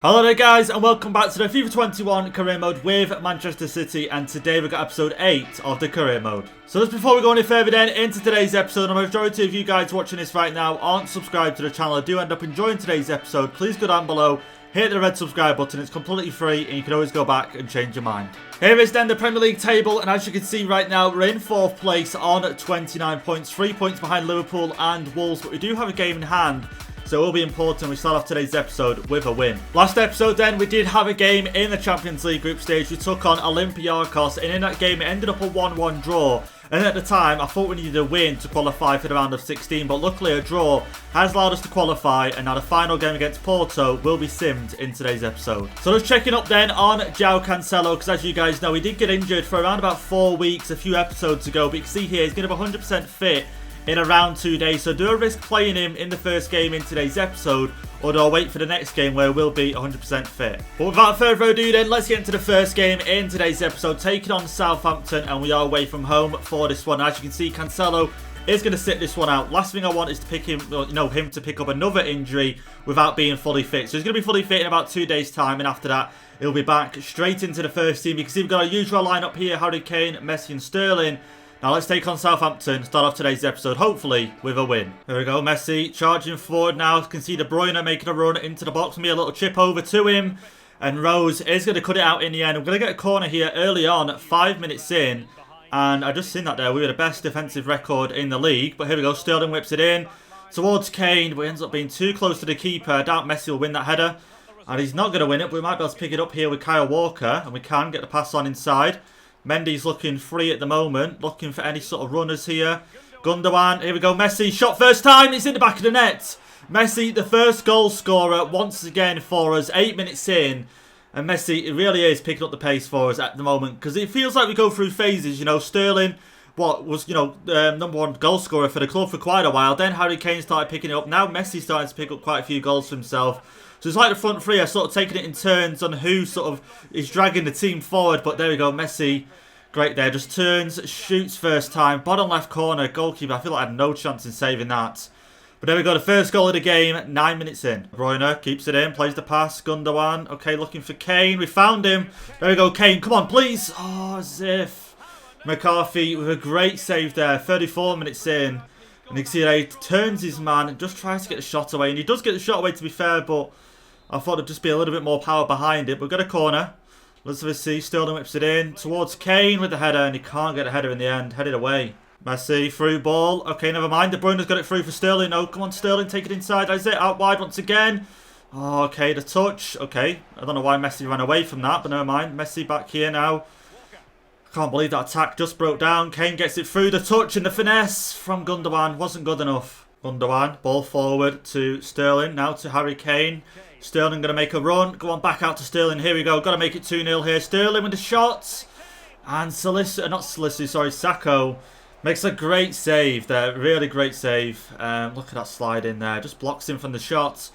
Hello there guys and welcome back to the FIFA 21 career mode with Manchester City, and today we've got episode 8 of the career mode. So just before we go any further then into today's episode, the majority of you guys watching this right now aren't subscribed to the channel. I do end up enjoying today's episode. Please go down below, hit the red subscribe button. It's completely free and you can always go back and change your mind. Here is then the Premier League table, and as you can see right now we're in 4th place on 29 points, 3 points behind Liverpool and Wolves, but we do have a game in hand. So it will be important we start off today's episode with a win. Last episode then, we did have a game in the Champions League group stage. We took on Olympiacos, and in that game it ended up a 1-1 draw. And at the time, I thought we needed a win to qualify for the round of 16, but luckily a draw has allowed us to qualify, and now the final game against Porto will be simmed in today's episode. So let's checking up then on João Cancelo, because as you guys know, he did get injured for around about 4 weeks a few episodes ago, but you can see here he's going to be 100% fit in around 2 days, so do I risk playing him in the first game in today's episode, or do I wait for the next game where we'll be 100% fit? But without further ado then, let's get into the first game in today's episode, taking on Southampton, and we are away from home for this one. As you can see, Cancelo is going to sit this one out. Last thing I want is to pick him, him to pick up another injury without being fully fit. So he's going to be fully fit in about 2 days time, and after that he'll be back straight into the first team. You can see we've got our usual lineup here: Harry Kane, Messi and Sterling. Now let's take on Southampton, start off today's episode, hopefully with a win. Here we go, Messi charging forward now. You can see De Bruyne making a run into the box. Maybe a little chip over to him. And Rose is going to cut it out in the end. I'm going to get a corner here early on, 5 minutes in. And I just seen that there. We were the best defensive record in the league. But here we go, Sterling whips it in towards Kane, but he ends up being too close to the keeper. I doubt Messi will win that header. And he's not going to win it, but we might be able to pick it up here with Kyle Walker. And we can get the pass on inside. Mendy's looking free at the moment, looking for any sort of runners here. Gundogan, here we go, Messi, shot first time, it's in the back of the net. Messi, the first goal scorer once again for us, 8 minutes in. And Messi, it really is picking up the pace for us at the moment, because it feels like we go through phases, Sterling, was, number one goal scorer for the club for quite a while. Then Harry Kane started picking it up. Now Messi's starting to pick up quite a few goals for himself. So it's like the front three are sort of taking it in turns on who sort of is dragging the team forward. But there we go, Messi, great there. Just turns, shoots first time. Bottom left corner, goalkeeper. I feel like I had no chance in saving that. But there we go, the first goal of the game, 9 minutes in. Bruyne keeps it in, plays the pass. Gundogan, okay, looking for Kane. We found him. There we go, Kane, come on, please. Oh, as if. McCarthy with a great save there, 34 minutes in. And you can see that he turns his man and just tries to get the shot away. And he does get the shot away, to be fair, but I thought there'd just be a little bit more power behind it. We've got a corner. Let's see, Sterling whips it in towards Kane with the header, and he can't get a header in the end. Headed away. Messi, through ball. Okay, never mind. De Bruyne's got it through for Sterling. No, come on, Sterling, take it inside. That's it, out wide once again. Oh, okay, the touch. Okay, I don't know why Messi ran away from that, but never mind. Messi back here now. I can't believe that attack just broke down. Kane gets it through, the touch and the finesse from Gundogan wasn't good enough. Gundogan, ball forward to Sterling, now to Harry Kane. Sterling going to make a run. Go on, back out to Sterling. Here we go. Got to make it 2-0 here. Sterling with the shots. And Sacco makes a great save there. Really great save. Look at that slide in there. Just blocks him from the shots.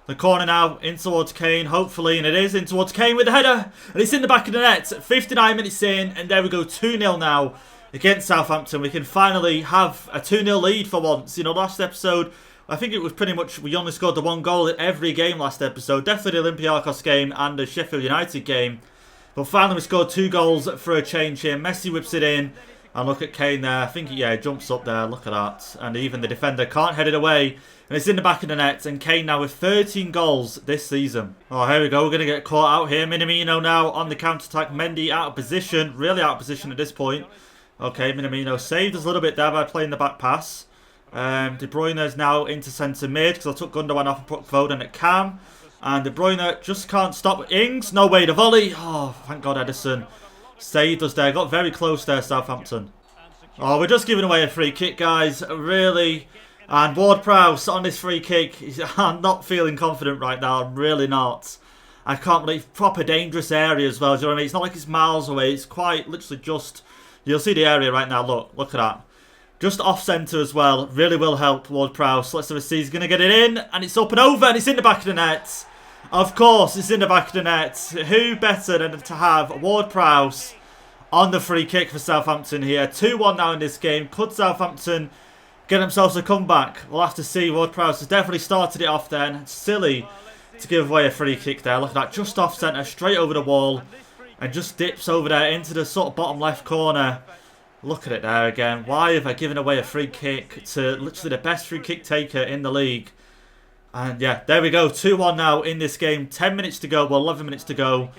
The corner now in towards Kane, hopefully. And it is in towards Kane with the header. And it's in the back of the net. 59 minutes in. And there we go. 2-0 now against Southampton. We can finally have a 2-0 lead for once. Last episode, I think it was pretty much, we only scored the 1 goal in every game last episode. Definitely the Olympiacos game and the Sheffield United game. But finally we scored 2 goals for a change here. Messi whips it in. And look at Kane there. I think, yeah, jumps up there. Look at that. And even the defender can't head it away. And it's in the back of the net. And Kane now with 13 goals this season. Oh, here we go. We're going to get caught out here. Minamino now on the counter-attack. Mendy out of position. Really out of position at this point. Okay, Minamino saved us a little bit there by playing the back pass. De Bruyne is now into centre mid because I took Gundogan off and put Foden at cam. And De Bruyne just can't stop Ings. No way, the volley. Oh, thank God Edison saved us there. Got very close there, Southampton. Oh, we're just giving away a free kick, guys. Really. And WARD-PROWSE on this free kick. I'm not feeling confident right now. I'm really not. I can't believe. Proper dangerous area as well. Do you know what I mean? It's not like it's miles away. It's quite literally just. You'll see the area right now. Look at that. Just off-centre as well. Really will help WARD-PROWSE. Let's see. He's going to get it in. And it's up and over. And it's in the back of the net. Of course, it's in the back of the net. Who better than to have WARD-PROWSE on the free kick for Southampton here. 2-1 now in this game. Could Southampton get themselves a comeback? We'll have to see. WARD-PROWSE has definitely started it off then. Silly to give away a free kick there. Look at that, just off centre, straight over the wall, and just dips over there into the sort of bottom left corner. Look at it there again. Why have I given away a free kick to literally the best free kick taker in the league? And yeah, there we go. 2-1 now in this game. 10 minutes to go. Well, 11 minutes to go.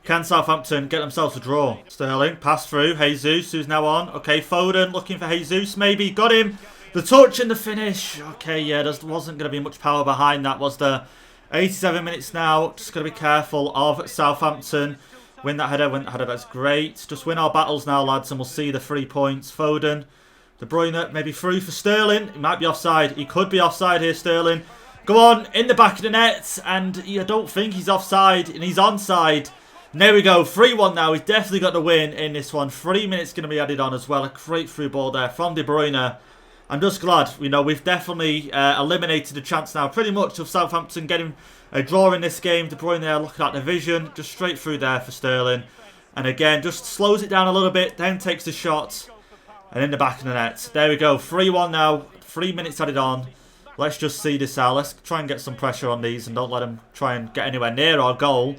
Can Southampton get themselves a draw? Sterling, pass through. Jesus, who's now on. Okay, Foden looking for Jesus. Maybe. Got him. The touch and the finish. Okay, yeah, there wasn't going to be much power behind that, was there? 87 minutes now. Just got to be careful of Southampton. Win that header, that's great. Just win our battles now, lads, and we'll see the 3 points. Foden, De Bruyne, maybe through for Sterling. He might be offside. He could be offside here, Sterling. Go on, in the back of the net, and I don't think he's offside, and he's onside. And there we go, 3-1 now. He's definitely got the win in this one. 3 minutes going to be added on as well. A great through ball there from De Bruyne. I'm just glad, we've definitely eliminated the chance now pretty much of Southampton getting a draw in this game. De Bruyne there looking at the vision, just straight through there for Sterling. And again, just slows it down a little bit, then takes the shot. And in the back of the net. There we go, 3-1 now, 3 minutes added on. Let's just see this out. Let's try and get some pressure on these and don't let them try and get anywhere near our goal.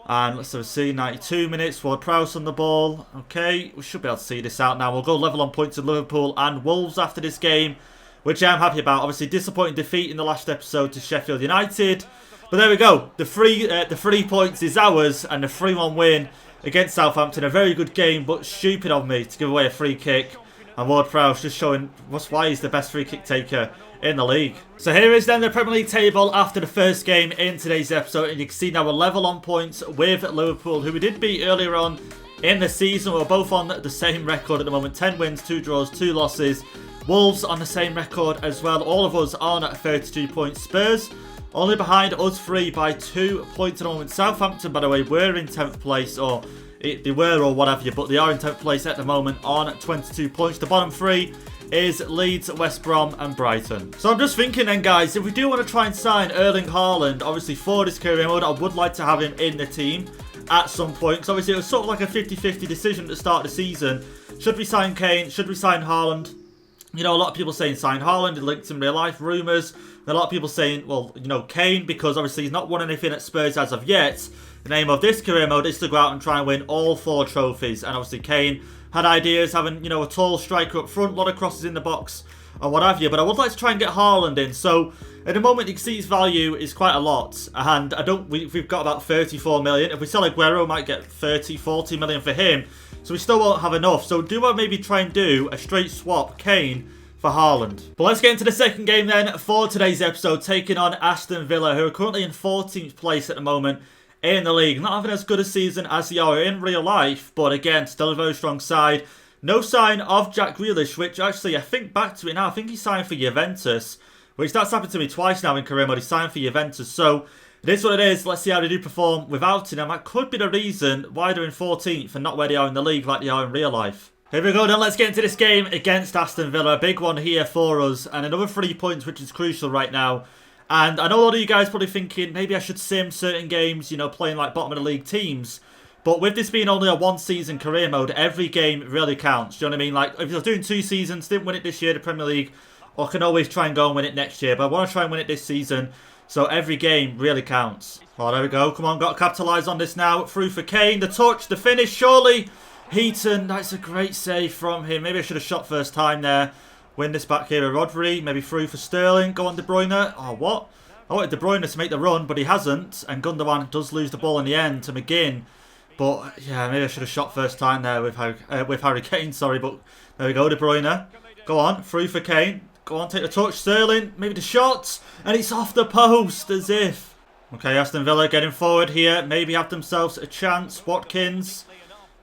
And let's have a see, 92 minutes, WARD-PROWSE on the ball. Okay, we should be able to see this out now. We'll go level on points with Liverpool and Wolves after this game, which I'm happy about. Obviously, disappointing defeat in the last episode to Sheffield United. But there we go. The 3 points is ours and the 3-1 win against Southampton. A very good game, but stupid of me to give away a free kick. And WARD-PROWSE just showing why he's the best free kick taker in the league. So here is then the Premier League table after the first game in today's episode, and you can see now we're level on points with Liverpool, who we did beat earlier on in the season. We're both on the same record at the moment, 10 wins, 2 draws, 2 losses. Wolves on the same record as well, all of us on 32 points. Spurs only behind us 3 by 2 points at the moment. Southampton, by the way, were in 10th place, or they were or whatever, but they are in 10th place at the moment on 22 points. The bottom 3 is Leeds, West Brom and Brighton. So I'm just thinking then, guys, if we do want to try and sign Erling Haaland, obviously for this career mode, I would like to have him in the team at some point. Because obviously it was sort of like a 50-50 decision at the start of the season. Should we sign Kane? Should we sign Haaland? A lot of people saying sign Haaland, it linked in real life, rumours. A lot of people saying, well, Kane, because obviously he's not won anything at Spurs as of yet. The name of this career mode is to go out and try and win all 4 trophies. And obviously Kane had ideas, having, a tall striker up front, a lot of crosses in the box, or what have you. But I would like to try and get Haaland in. So, at the moment, you can see his value is quite a lot. And we've got about 34 million. If we sell Aguero, we might get 30, 40 million for him. So we still won't have enough. So do I maybe try and do a straight swap Kane for Haaland? But let's get into the second game then for today's episode, taking on Aston Villa, who are currently in 14th place at the moment in the league. Not having as good a season as they are in real life, but again, still a very strong side. No sign of Jack Grealish, which actually, I think back to it now, I think he signed for Juventus, which that's happened to me twice now in career mode. He signed for Juventus, so it is what it is. Let's see how they do perform without him. And that could be the reason why they're in 14th and not where they are in the league like they are in real life. Here we go then, let's get into this game against Aston Villa. A big one here for us, and another 3 points, which is crucial right now. And I know a lot of you guys probably thinking, maybe I should sim certain games, playing like bottom of the league teams. But with this being only a 1-season career mode, every game really counts. Do you know what I mean? Like, if you're doing 2 seasons, didn't win it this year, the Premier League, or can always try and go and win it next year. But I want to try and win it this season, so every game really counts. Oh, there we go. Come on, got to capitalise on this now. Through for Kane, the touch, the finish, surely. Heaton, that's a great save from him. Maybe I should have shot first time there. Win this back here with Rodri. Maybe through for Sterling. Go on, De Bruyne. Oh, what? I wanted De Bruyne to make the run, but he hasn't. And Gundogan does lose the ball in the end to McGinn. But, yeah, maybe I should have shot first time there with Harry Kane, sorry. But there we go, De Bruyne. Go on, through for Kane. Go on, take the touch. Sterling, maybe the shot. And it's off the post, as if. Okay, Aston Villa getting forward here. Maybe have themselves a chance. Watkins.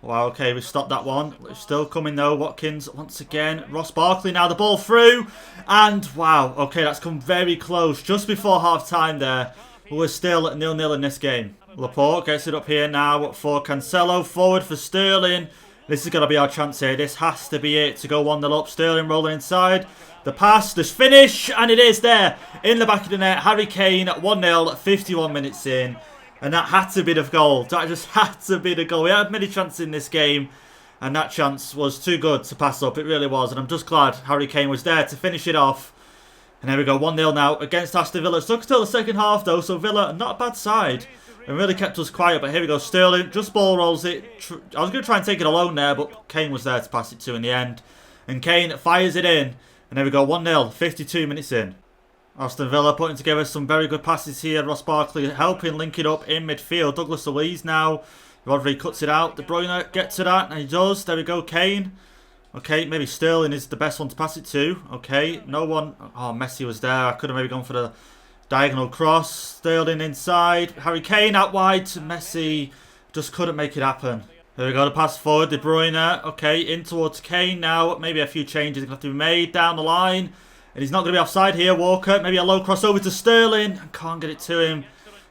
Wow, okay, we've stopped that one. It's still coming though. Watkins once again. Ross Barkley now, the ball through. And wow, okay, that's come very close. Just before half time there. We're still at 0-0 in this game. Laporte gets it up here now for Cancelo. Forward for Sterling. This is going to be our chance here. This has to be it to go 1-0 up. Sterling rolling inside. The pass, this finish. And it is there in the back of the net. Harry Kane 1-0, 51 minutes in. And that had to be the goal. That just had to be the goal. We had many chances in this game. And that chance was too good to pass up. It really was. And I'm just glad Harry Kane was there to finish it off. And there we go, 1-0 now against Aston Villa. It's still the second half though, so Villa, not a bad side. And really kept us quiet, but here we go, Sterling just ball rolls it. I was going to try and take it alone there, but Kane was there to pass it to in the end. And Kane fires it in. And there we go, 1-0, 52 minutes in. Aston Villa putting together some very good passes here. Ross Barkley helping, link it up in midfield. Douglas Luiz now. Rodri cuts it out. De Bruyne gets to that, and he does. There we go, Kane. Okay, maybe Sterling is the best one to pass it to. Okay, no one. Oh, Messi was there. I could have maybe gone for the diagonal cross. Sterling inside. Harry Kane out wide to Messi. Just couldn't make it happen. There we go, the pass forward. De Bruyne. Okay, in towards Kane now. Maybe a few changes going to have to be made down the line. And he's not going to be offside here. Walker. Maybe a low cross over to Sterling. Can't get it to him.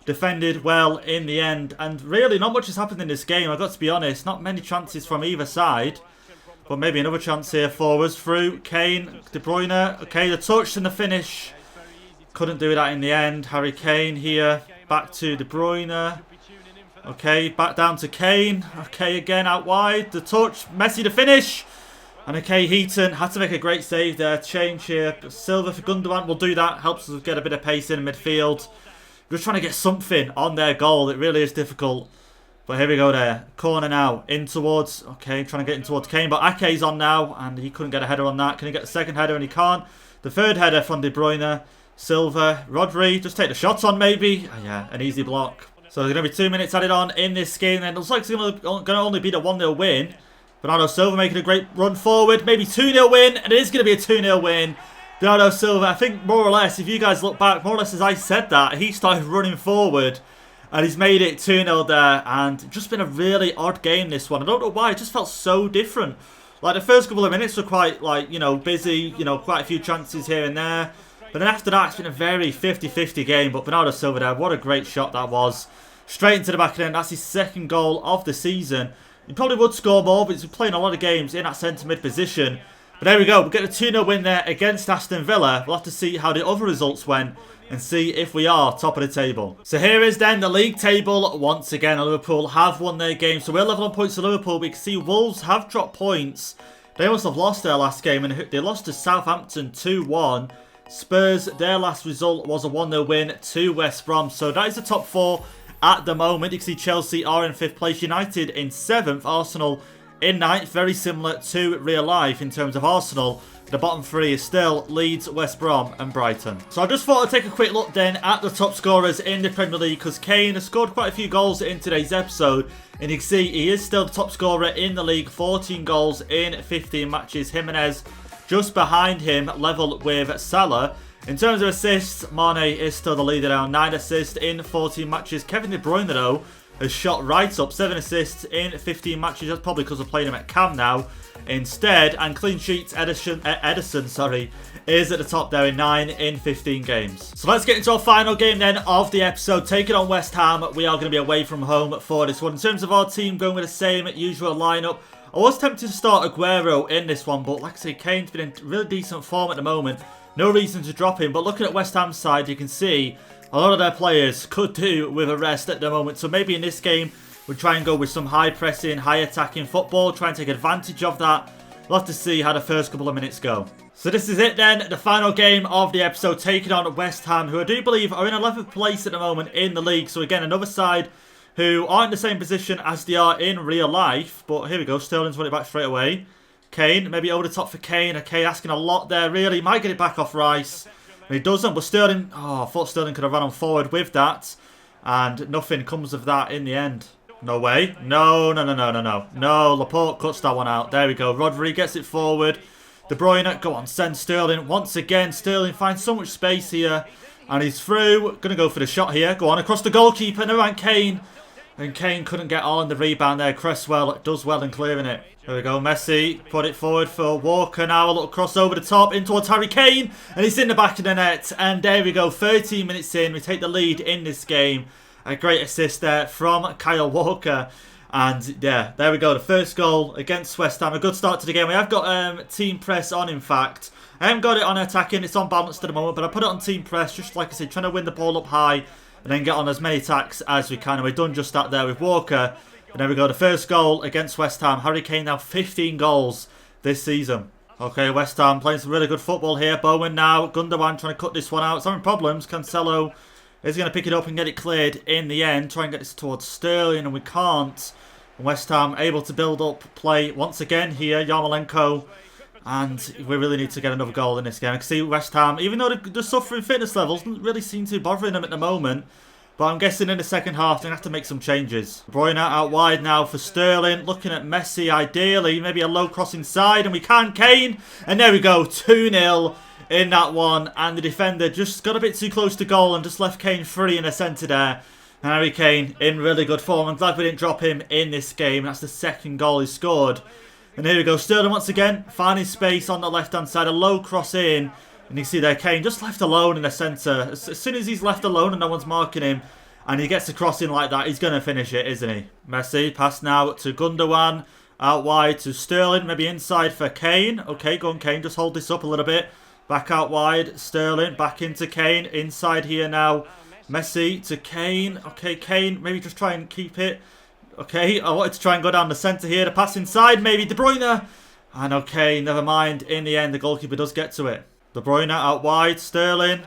Defended well in the end. And really, not much has happened in this game. I've got to be honest. Not many chances from either side. But maybe another chance here for us. Through Kane, De Bruyne. Okay, the touch and the finish. Couldn't do that in the end. Harry Kane here. Back to De Bruyne. Okay, back down to Kane. Okay, again out wide. The touch. Messi the finish. And okay, Heaton had to make a great save there. Change here. Silva for Gundogan will do that. Helps us get a bit of pace in midfield. Just trying to get something on their goal. It really is difficult. But here we go there. Corner now. In towards... Okay, trying to get in towards Kane. But Ake's on now. And he couldn't get a header on that. Can he get the second header? And he can't. The third header from De Bruyne. Silva. Rodri. Just take the shot on maybe. Oh, yeah, an easy block. So there's going to be 2 minutes added on in this game. And it looks like it's going to only be the 1-0 win. Bernardo Silva making a great run forward. Maybe 2-0 win. And it is going to be a 2-0 win. Bernardo Silva, I think more or less, if you guys look back, more or less as I said that, he started running forward. And he's made it 2-0 there. And just been a really odd game, this one. I don't know why. It just felt so different. Like, the first couple of minutes were quite, like, you know, busy. You know, quite a few chances here and there. But then after that, it's been a very 50-50 game. But Bernardo Silva there, what a great shot that was. Straight into the back of the net. That's his second goal of the season. He probably would score more, but he's been playing a lot of games in that centre-mid position. But there we go. We'll get a 2-0 win there against Aston Villa. We'll have to see how the other results went and see if we are top of the table. So here is then the league table once again. Liverpool have won their game. So we're level on points to Liverpool. We can see Wolves have dropped points. They must have lost their last game, and they lost to Southampton 2-1. Spurs, their last result was a 1-0 win to West Brom. So that is the top four at the moment. You can see Chelsea are in 5th place, United in 7th, Arsenal in 9th. Very similar to real life in terms of Arsenal. The bottom three is still Leeds, West Brom and Brighton. So I just thought I'd take a quick look then at the top scorers in the Premier League, because Kane has scored quite a few goals in today's episode. And you can see he is still the top scorer in the league, 14 goals in 15 matches. Jimenez just behind him, level with Salah. In terms of assists, Mane is still the leader now, 9 assists in 14 matches. Kevin De Bruyne though has shot right up, 7 assists in 15 matches. That's probably because we're playing him at Cam now instead. And clean sheets, Ederson is at the top there in 9 in 15 games. So let's get into our final game then of the episode. Taking on West Ham, we are going to be away from home for this one. In terms of our team, going with the same usual lineup. I was tempted to start Aguero in this one, but like I say, Kane's been in really decent form at the moment. No reason to drop him, but looking at West Ham's side, you can see a lot of their players could do with a rest at the moment. So maybe in this game, we'll try and go with some high pressing, high attacking football, try and take advantage of that. We'll have to see how the first couple of minutes go. So this is it then, the final game of the episode, taking on West Ham, who I do believe are in 11th place at the moment in the league. So again, another side who aren't in the same position as they are in real life. But here we go, Sterling's won it back straight away. Kane, maybe over the top for Kane. Okay, asking a lot there, really. He might get it back off Rice. And he doesn't, but Sterling... Oh, I thought Sterling could have run on forward with that. And nothing comes of that in the end. No way. No. No, Laporte cuts that one out. There we go. Rodri gets it forward. De Bruyne, go on, send Sterling. Once again, Sterling finds so much space here. And he's through. Going to go for the shot here. Go on, across the goalkeeper. Never mind Kane. And Kane couldn't get on the rebound there. Cresswell does well in clearing it. There we go, Messi put it forward for Walker now. A little cross over the top in towards Harry Kane. And he's in the back of the net. And there we go, 13 minutes in. We take the lead in this game. A great assist there from Kyle Walker. And yeah, there we go. The first goal against West Ham. A good start to the game. We have got team press on, in fact. I haven't got it on attacking. It's on balance at the moment. But I put it on team press, just like I said, trying to win the ball up high. And then get on as many attacks as we can. And we've done just that there with Walker. And there we go, the first goal against West Ham. Harry Kane now 15 goals this season. Okay, West Ham playing some really good football here. Bowen now. Gundogan trying to cut this one out. Having problems. Cancelo is going to pick it up and get it cleared in the end. Try and get this towards Sterling, and we can't. West Ham able to build up play once again here. Yarmolenko. And we really need to get another goal in this game. I can see West Ham, even though they're suffering fitness levels, doesn't really seem to be bothering them at the moment. But I'm guessing in the second half, they're going to have to make some changes. De Bruyne out wide now for Sterling. Looking at Messi, ideally. Maybe a low cross inside. And we can. Kane. And there we go. 2-0 in that one. And the defender just got a bit too close to goal and just left Kane free in the centre there. And Harry Kane in really good form. I'm glad we didn't drop him in this game. That's the second goal he scored. And here we go. Sterling once again. Finding space on the left-hand side. A low cross in. And you see there, Kane just left alone in the centre. As soon as he's left alone and no one's marking him, and he gets a cross in like that, he's going to finish it, isn't he? Messi, pass now to Gundogan. Out wide to Sterling. Maybe inside for Kane. Okay, go on, Kane. Just hold this up a little bit. Back out wide. Sterling. Back into Kane. Inside here now. Messi to Kane. Okay, Kane. Maybe just try and keep it. Okay, I wanted to try and go down the centre here. The pass inside, maybe. De Bruyne. And okay, never mind. In the end, the goalkeeper does get to it. De Bruyne out wide, Sterling.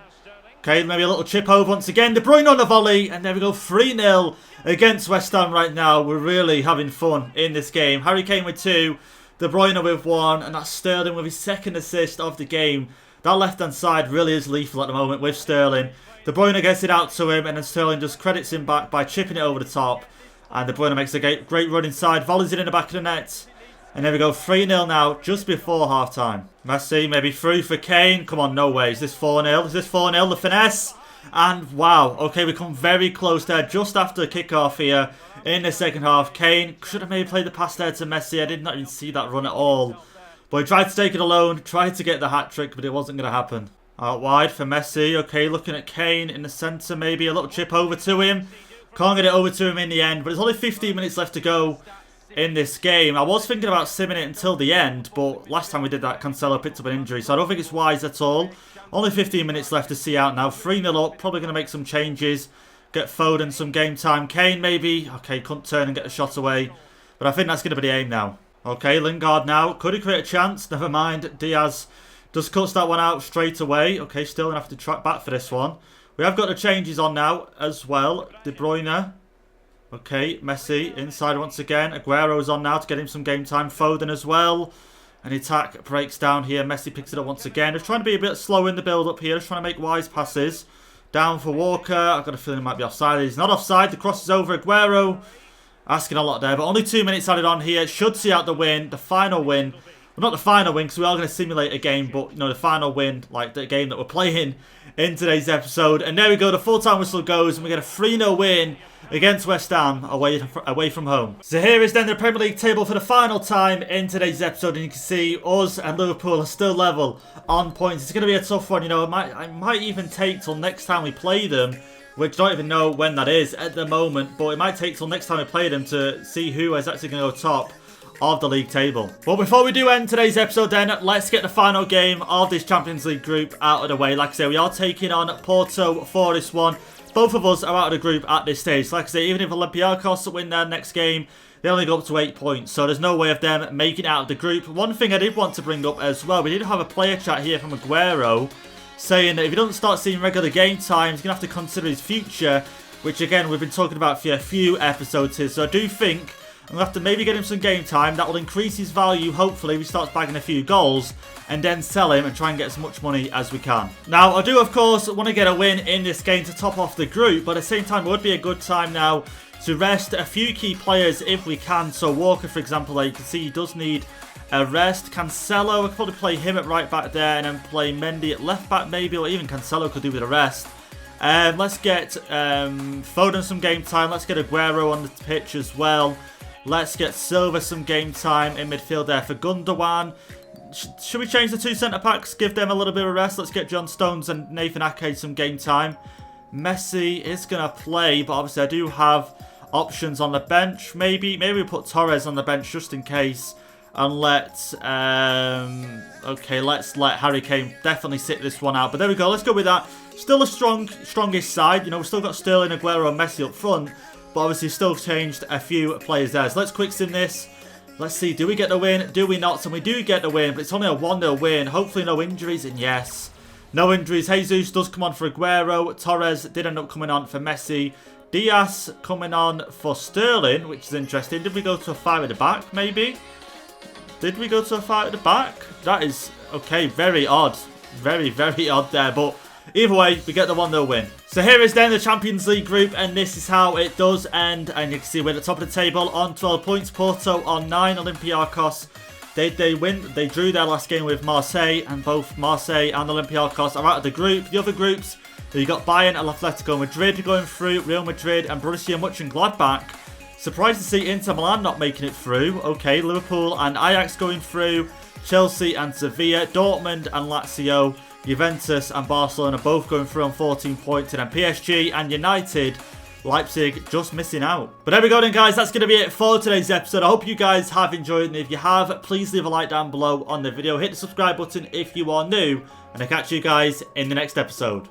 Okay, maybe a little chip over once again. De Bruyne on the volley. And there we go, 3-0 against West Ham right now. We're really having fun in this game. Harry Kane with 2. De Bruyne with 1. And that's Sterling with his second assist of the game. That left-hand side really is lethal at the moment with Sterling. De Bruyne gets it out to him. And then Sterling just credits him back by chipping it over the top. And De Bruyne makes a great run inside. Volleys it in the back of the net. And there we go, 3-0 now, just before half-time. Messi, maybe through for Kane. Come on, no way. Is this 4-0? Is this 4-0? The finesse. And wow, okay, we come very close there just after kick-off here in the second half. Kane should have maybe played the pass there to Messi. I did not even see that run at all. But he tried to take it alone, tried to get the hat-trick, but it wasn't going to happen. Out wide for Messi. Okay, looking at Kane in the centre, maybe a little chip over to him. Can't get it over to him in the end, but there's only 15 minutes left to go in this game. I was thinking about simming it until the end, but last time we did that, Cancelo picked up an injury, so I don't think it's wise at all. Only 15 minutes left to see out now. 3-0 up, probably going to make some changes. Get Foden some game time. Kane maybe. Okay, couldn't turn and get the shot away, but I think that's going to be the aim now. Okay, Lingard now. Could he create a chance? Never mind. Diaz just cuts that one out straight away. Okay, still going to have to track back for this one. We have got the changes on now as well. De Bruyne. Okay, Messi inside once again. Aguero's on now to get him some game time. Foden as well. An attack breaks down here. Messi picks it up once again. Just trying to be a bit slow in the build-up here. Just trying to make wise passes. Down for Walker. I've got a feeling he might be offside. He's not offside. The cross is over. Aguero asking a lot there. But only 2 minutes added on here. Should see out the win. The final win. Well, not the final win because we are going to simulate a game. But, you know, the final win, like the game that we're playing in today's episode. And there we go. The full-time whistle goes. And we get a 3-0 win against West Ham away from home. So here is then the Premier League table for the final time in today's episode, and you can see us and Liverpool are still level on points. It's going to be a tough one, you know. It might even take till next time we play them, which I don't even know when that is at the moment, but it might take till next time we play them to see who is actually going to go top of the league table. Well, before we do end today's episode then, let's get the final game of this Champions League group out of the way. Like I say, we are taking on Porto for this one. Both of us are out of the group at this stage. Like I say, even if Olympiacos win their next game, they only go up to 8 points. So there's no way of them making it out of the group. One thing I did want to bring up as well, we did have a player chat here from Aguero saying that if he doesn't start seeing regular game time, he's going to have to consider his future, which again, we've been talking about for a few episodes here. So I do think I'm going to have to maybe get him some game time. That will increase his value, hopefully, if he starts bagging a few goals. And then sell him and try and get as much money as we can. Now, I do, of course, want to get a win in this game to top off the group. But at the same time, it would be a good time now to rest a few key players if we can. So Walker, for example, there you can see he does need a rest. Cancelo, I could probably play him at right back there. And then play Mendy at left back maybe. Or even Cancelo could do with a rest. Let's get Foden some game time. Let's get Aguero on the pitch as well. Let's get Silva some game time in midfield there for Gundogan. Should we change the 2 centre-backs? Give them a little bit of rest. Let's get John Stones and Nathan Ake some game time. Messi is going to play, but obviously I do have options on the bench. Maybe we put Torres on the bench just in case. And let's let Harry Kane definitely sit this one out. But there we go. Let's go with that. Still a strongest side. You know, we've still got Sterling, Aguero and Messi up front. But obviously still changed a few players there. So let's quick sim this. Let's see, do we get the win? Do we not? So we do get the win, but it's only a 1-0 win. Hopefully no injuries, and yes, no injuries. Jesus does come on for Aguero. Torres did end up coming on for Messi. Diaz coming on for Sterling, which is interesting. Did we go to a 5 at the back, maybe? Did we go to a 5 at the back? That is, okay, very odd. Very, very odd there, but either way, we get the 1-0 win. So here is then the Champions League group, and this is how it does end. And you can see we're at the top of the table on 12 points. Porto on 9. Olympiacos, they win. They drew their last game with Marseille, and both Marseille and Olympiacos are out of the group. The other groups, you got Bayern and Atletico Madrid going through, Real Madrid and Borussia Mönchengladbach. Surprised to see Inter Milan not making it through. Okay, Liverpool and Ajax going through. Chelsea and Sevilla, Dortmund and Lazio, Juventus and Barcelona both going through on 14 points, and then PSG and United, Leipzig just missing out. But there we go then, guys. That's going to be it for today's episode. I hope you guys have enjoyed, and if you have, please leave a like down below on the video. Hit the subscribe button if you are new, and I'll catch you guys in the next episode.